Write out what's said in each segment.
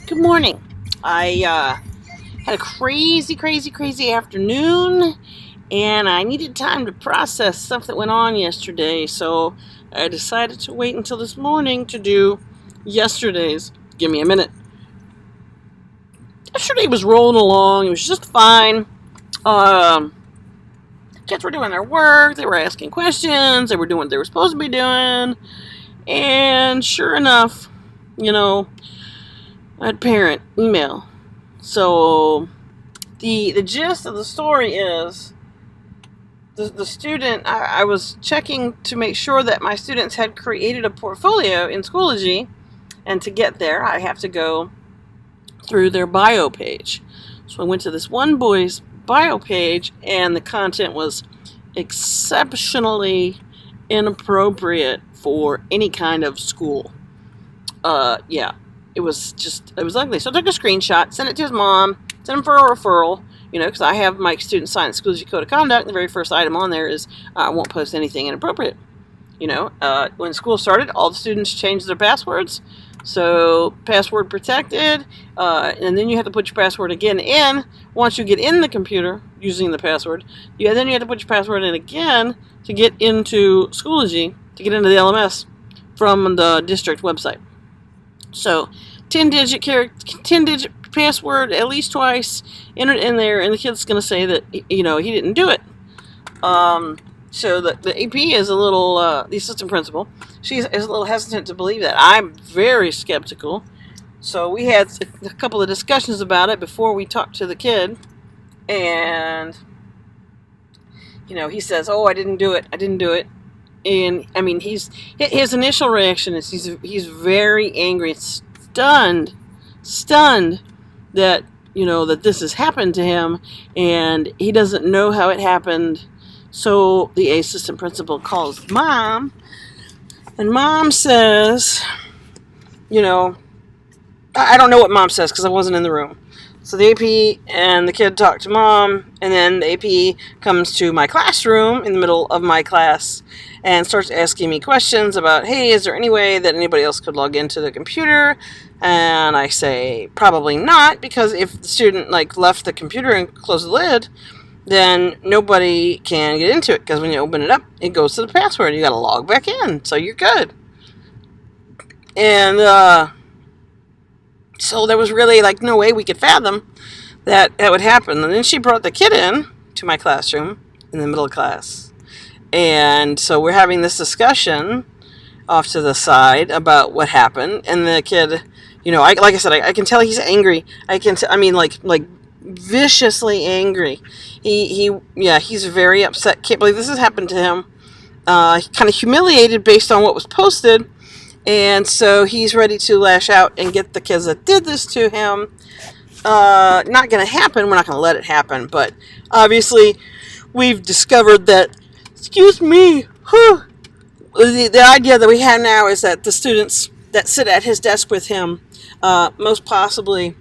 Good morning. I had a crazy afternoon, and I needed time to process stuff that went on yesterday, so I decided to wait until this morning to do yesterday's Gimme A Minute. Yesterday was rolling along, it was just fine. Kids were doing their work, they were asking questions, they were doing what they were supposed to be doing, and sure enough, you know, I had parent email. So the gist of the story is the student, I was checking to make sure that my students had created a portfolio in Schoology, and to get there I have to go through their bio page. So I went to this one boy's bio page, and the content was exceptionally inappropriate for any kind of school. Yeah, it was ugly. So I took a screenshot, sent it to his mom, sent him for a referral, because I have my students sign the Schoology Code of Conduct. The very first item on there is I won't post anything inappropriate. When school started, all the students changed their passwords. So password protected, and then you have to put your password again in. Once you get in the computer using the password, then you have to put your password in again to get into Schoology, to get into the LMS from the district website. So 10-digit password at least twice, enter it in there, and the kid's going to say that he didn't do it. So the AP is a little, the assistant principal, she's a little hesitant to believe that. I'm very skeptical. So we had a couple of discussions about it before we talked to the kid, and he says, "Oh, I didn't do it. And I mean, his initial reaction is he's very angry, stunned that that this has happened to him, and he doesn't know how it happened. So the assistant principal calls mom, and mom says, I don't know what mom says because I wasn't in the room. So the AP and the kid talk to mom, and then the AP comes to my classroom in the middle of my class and starts asking me questions about, hey, is there any way that anybody else could log into the computer? And I say, probably not, because if the student left the computer and closed the lid, then nobody can get into it, because when you open it up, it goes to the password. You got to log back in, so you're good. And so there was really no way we could fathom that would happen. And then she brought the kid in to my classroom in the middle of class. And so we're having this discussion off to the side about what happened. And the kid, like I said, I can tell he's angry. Viciously angry. He's very upset. Can't believe this has happened to him. Kind of humiliated based on what was posted. And so he's ready to lash out and get the kids that did this to him. Not going to happen. We're not going to let it happen. But obviously, we've discovered that, excuse me, the idea that we have now is that the students that sit at his desk with him most possibly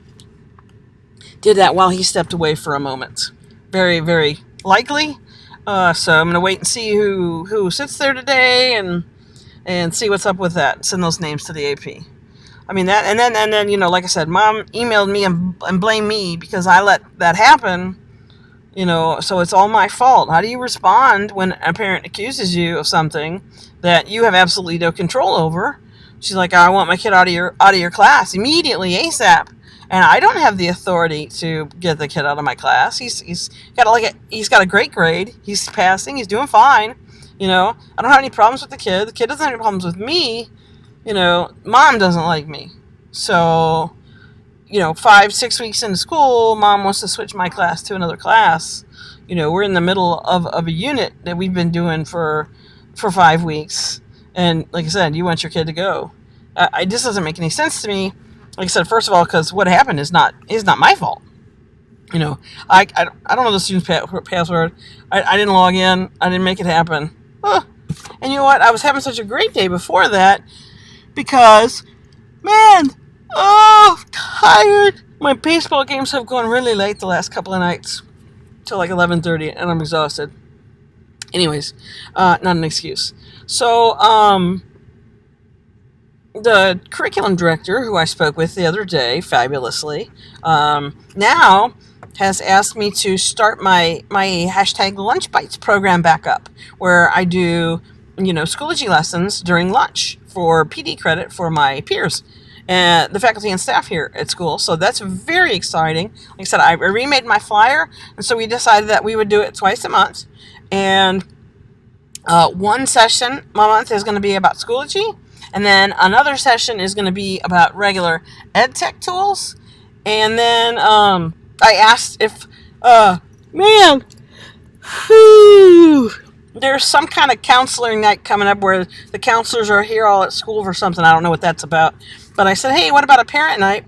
did that while he stepped away for a moment. Very, very likely. So I'm going to wait and see who sits there today and see what's up with that. Send those names to the AP. I mean, that, and then like I said, mom emailed me and blamed me because I let that happen. So it's all my fault. How do you respond when a parent accuses you of something that you have absolutely no control over? She's like, I want my kid out of your class immediately, ASAP. And I don't have the authority to get the kid out of my class. He's got a great grade. He's passing. He's doing fine. I don't have any problems with the kid. The kid doesn't have any problems with me. Mom doesn't like me. So, 5-6 weeks into school, mom wants to switch my class to another class. We're in the middle of a unit that we've been doing for 5 weeks. And like I said, you want your kid to go. It just doesn't make any sense to me. Like I said, first of all, because what happened is not my fault. I don't know the student's password. I didn't log in. I didn't make it happen. And you know what? I was having such a great day before that because, man, tired. My baseball games have gone really late the last couple of nights, till 11:30, and I'm exhausted. Anyways, not an excuse. So, the curriculum director, who I spoke with the other day, fabulously, now has asked me to start my hashtag Lunch Bites program back up, where I do, Schoology lessons during lunch for PD credit for my peers and the faculty and staff here at school. So that's very exciting. Like I said, I remade my flyer, and so we decided that we would do it twice a month. And one session a month is going to be about Schoology, and then another session is going to be about regular ed tech tools. And then I asked if, man, whew, there's some kind of counseling night coming up where the counselors are here all at school for something. I don't know what that's about. But I said, hey, what about a parent night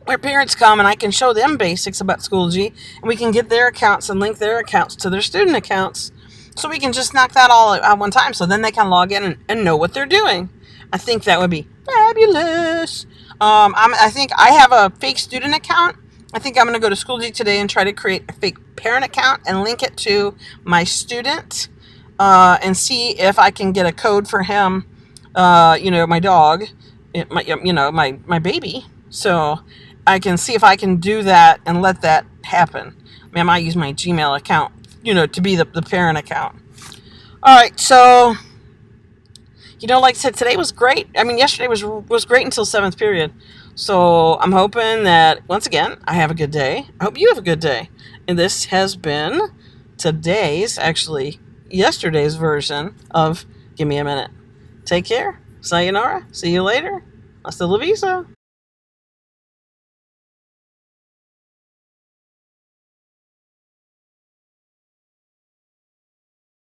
where parents come and I can show them basics about Schoology, and we can get their accounts and link their accounts to their student accounts, so we can just knock that all at one time, so then they can log in and know what they're doing. I think that would be fabulous. I think I have a fake student account. I think I'm going to go to Schoology today and try to create a fake parent account and link it to my student, and see if I can get a code for him, my dog, my baby. So I can see if I can do that and let that happen. I might use my Gmail account, to be the parent account. All right, so, like I said, today was great. Yesterday was great until 7th period. So I'm hoping that, once again, I have a good day. I hope you have a good day. And this has been yesterday's version of Gimme a Minute. Take care. Sayonara. See you later. Hasta la vista.